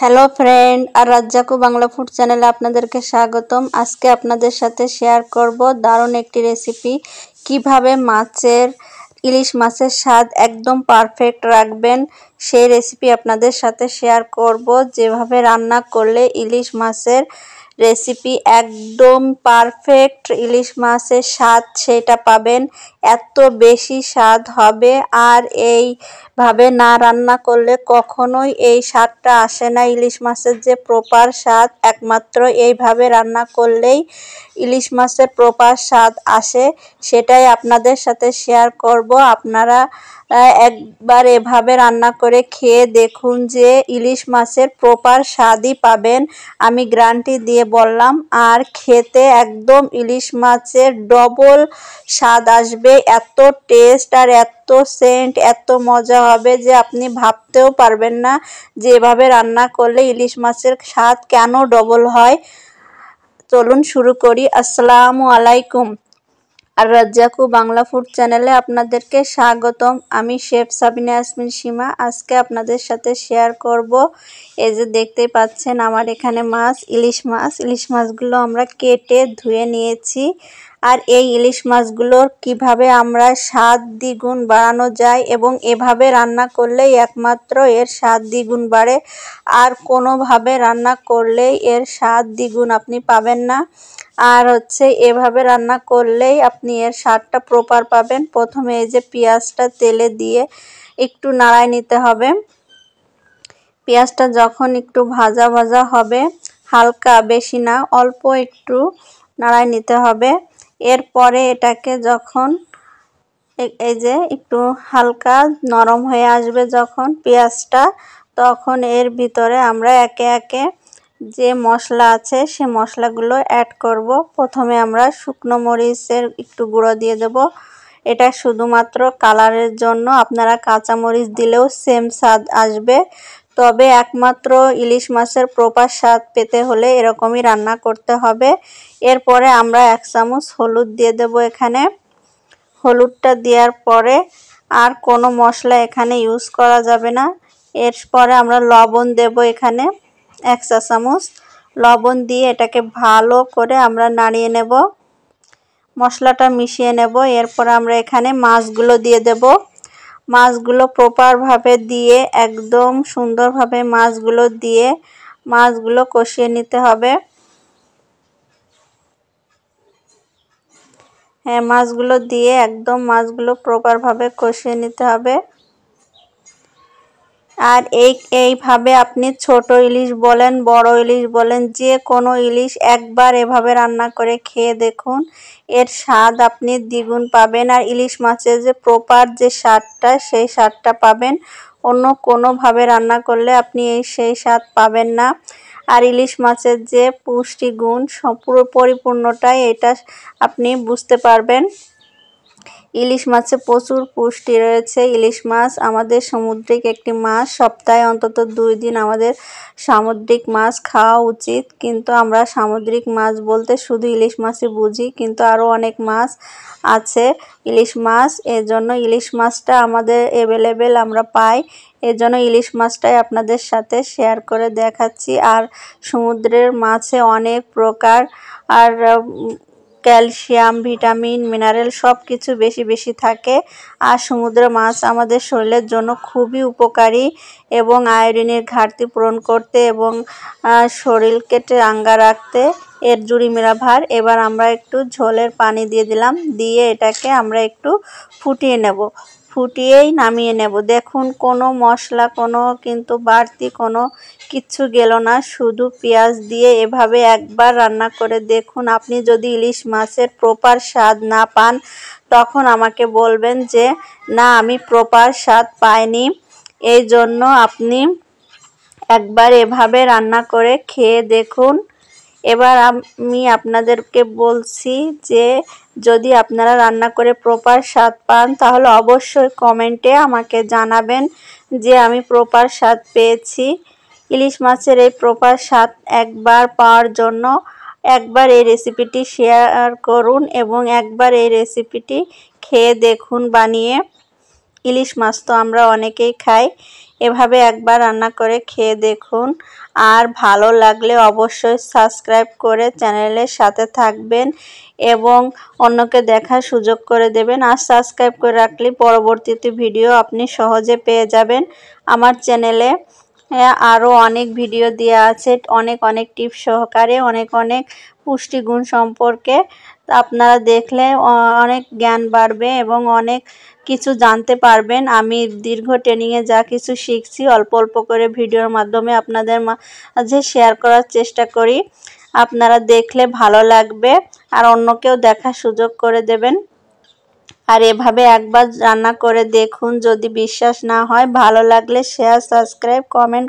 Hello friend, আর রাজ্জাকু Bangla food চ্যানেলে আপনাদেরকে স্বাগতম। আজকে আপনাদের সাথে শেয়ার করব দারুণ একটি রেসিপি, কিভাবে ইলিশ মাছের স্বাদ একদম পারফেক্ট রাখবেন সেই রেসিপি আপনাদের সাথে শেয়ার করব। যেভাবে রান্না করলে ইলিশ মাছের রেসিপি একদম পারফেক্ট ইলিশ মাছের স্বাদ সেটা পাবেন, এত বেশি স্বাদ হবে। আর এইভাবে না রান্না করলে কখনোই এই স্বাদটা আসে না। ইলিশ মাছের যে প্রপার স্বাদ একমাত্র এইভাবে রান্না করলেই ইলিশ মাছের প্রপার স্বাদ আসে, সেটাই আপনাদের সাথে শেয়ার করব। আপনারা একবার এভাবে রান্না করে খেয়ে দেখুন যে ইলিশ মাছের প্রপার স্বাদই পাবেন, আমি গ্যারান্টি দিয়ে বললাম। আর খেতে একদম ইলিশ মাছের ডবল স্বাদ আসবে, এত টেস্ট আর এত সেন্ট, এত মজা হবে যে আপনি ভাবতেও পারবেন না যে এভাবে রান্না করলে ইলিশ মাছের স্বাদ কেন ডবল হয়। চলুন শুরু করি। আসসালামু আলাইকুম, আর রাজ্জাকু বাংলা ফুড চ্যানেলে আপনাদেরকে স্বাগতম। আমি শেফ সাবিনা ইয়াসমিন সীমা। আজকে আপনাদের সাথে শেয়ার করব, এই যে দেখতেই পাচ্ছেন আমার এখানে ইলিশ মাছগুলো আমরা কেটে ধুয়ে নিয়েছি। আর এই ইলিশ মাছগুলোর কিভাবে আমরা স্বাদ দ্বিগুণ বাড়ানো যায় এবং এভাবে রান্না করলেই একমাত্র এর স্বাদ দ্বিগুণ বাড়ে, আর কোনোভাবে রান্না করলেই এর স্বাদ দ্বিগুণ আপনি পাবেন না। আর এভাবে রান্না করলেই আপনি এর স্বাদটা প্রপার পাবেন। প্রথমে এই যে পেঁয়াজটা তেলে দিয়ে একটু নাড়ায় নিতে হবে। পেঁয়াজটা যখন একটু ভাজা ভাজা হবে, হালকা, বেশি না, অল্প একটু নাড়ায় নিতে হবে। এরপরে এটাকে যখন এই যে একটু হালকা নরম হয়ে আসবে যখন পেঁয়াজটা, তখন এর ভিতরে আমরা একে একে যে মশলা আছে সে মশলাগুলো অ্যাড করব। প্রথমে আমরা শুকনো মরিচের একটু গুঁড়ো দিয়ে দেব, এটা শুধুমাত্র কালারের জন্য। আপনারা কাঁচা মরিচ দিলেও সেম স্বাদ আসবে, তবে একমাত্র ইলিশ মাছের প্রপার স্বাদ পেতে হলে এরকমই রান্না করতে হবে। এরপরে আমরা 1 চামচ হলুদ দিয়ে দেব এখানে। হলুদটা দেওয়ার পরে আর কোনো মশলা এখানে ইউজ করা যাবে না। এরপরে আমরা লবণ দেব এখানে 1 চা চামচ। লবণ দিয়ে এটাকে ভালো করে আমরা নাড়িয়ে নেব, মশলাটা মিশিয়ে নেব। এরপর আমরা এখানে মাছগুলো দিয়ে দেব। মাছগুলো প্রপারভাবে দিয়ে একদম সুন্দরভাবে মাছগুলো কষিয়ে নিতে হবে। হ্যাঁ, মাছগুলো দিয়ে একদম মাছগুলো প্রপারভাবে কষিয়ে নিতে হবে। আর এইভাবে আপনি ছোট ইলিশ বলেন, বড় ইলিশ বলেন, যে কোনো ইলিশ একবার এভাবে রান্না করে খেয়ে দেখুন, এর স্বাদ আপনি দ্বিগুণ পাবেন। আর ইলিশ মাছের যে প্রপার যে স্বাদটা সেই স্বাদটা পাবেন, অন্য কোনোভাবে রান্না করলে আপনি সেই স্বাদ পাবেন না। আর ইলিশ মাছের যে পুষ্টিগুণ পুরো পরিপূর্ণটাই এটা আপনি বুঝতে পারবেন। ইলিশ মাছে প্রচুর পুষ্টি রয়েছে। ইলিশ মাছ আমাদের সামুদ্রিক একটি মাছ, সপ্তাহে অন্তত 2 দিন আমাদের সামুদ্রিক মাছ খাওয়া উচিত। কিন্তু আমরা সামুদ্রিক মাছ বলতে শুধু ইলিশ মাছই বুঝি, কিন্তু আরও অনেক মাছ আছে ইলিশ মাছ। এজন্য ইলিশ মাছটা আমাদের অ্যাভেলেবেল আমরা পাই, এজন্য ইলিশ মাছটাই আপনাদের সাথে শেয়ার করে দেখাচ্ছি। আর সমুদ্রের মাছে অনেক প্রকার আর ক্যালসিয়াম, ভিটামিন, মিনারেল সব কিছু বেশি বেশি থাকে। আর সমুদ্রের মাছ আমাদের শরীরের জন্য খুবই উপকারী এবং আয়োডিনের ঘাটতি পূরণ করতে এবং শরীরকে চাঙ্গা রাখতে এর জুড়ি মেরা ভার। এবার আমরা একটু ঝোলের পানি দিয়ে দিলাম, দিয়ে এটাকে আমরা একটু ফুটিয়ে নেব, ফুটিয়েই নামিয়ে নেব। দেখুন কোনো মশলা কিন্তু বাড়তি কোনো কিচ্ছু গেল না, শুধু পেঁয়াজ দিয়ে এভাবে একবার রান্না করে দেখুন। আপনি যদি ইলিশ মাছের প্রপার স্বাদ না পান তখন আমাকে বলবেন যে না, আমি প্রপার স্বাদ পাইনি। এই জন্য আপনি একবার এভাবে রান্না করে খেয়ে দেখুন। এবার আমি আপনাদেরকে বলছি যে যদি আপনারা রান্না করে প্রপার স্বাদ পান তাহলে অবশ্যই কমেন্টে আমাকে জানাবেন যে আমি প্রপার স্বাদ পেয়েছি। ইলিশ মাছের এই প্রপার স্বাদ একবার পাওয়ার জন্য একবার এই রেসিপিটি শেয়ার করুন এবং একবার এই রেসিপিটি খেয়ে দেখুন বানিয়ে। ইলিশ মাছ তো আমরা অনেকেই খাই, এভাবে একবার রান্না করে খেয়ে দেখুন। আর ভালো লাগলে অবশ্যই সাবস্ক্রাইব করে চ্যানেলের সাথে থাকবেন এবং অন্যকে দেখার সুযোগ করে দেবেন। আর সাবস্ক্রাইব করে রাখলে পরবর্তীতে ভিডিও আপনি সহজে পেয়ে যাবেন। আমার চ্যানেলে আরও অনেক ভিডিও দেওয়া আছে, অনেক টিপস সহকারে, অনেক পুষ্টিগুণ সম্পর্কে। আপনারা দেখলে অনেক জ্ঞান বাড়বে এবং অনেক কিছু জানতে পারবেন। আমি দীর্ঘ ট্রেনিংয়ে যা কিছু শিখছি অল্প করে ভিডিওর মাধ্যমে আপনাদের মাঝে শেয়ার করার চেষ্টা করি। আপনারা দেখলে ভালো লাগবে আর অন্যকেও দেখার সুযোগ করে দেবেন। আর এভাবে একবার রান্না করে দেখুন, যদি বিশ্বাস না হয় ভালো লাগলে শেয়ার, সাবস্ক্রাইব, কমেন্ট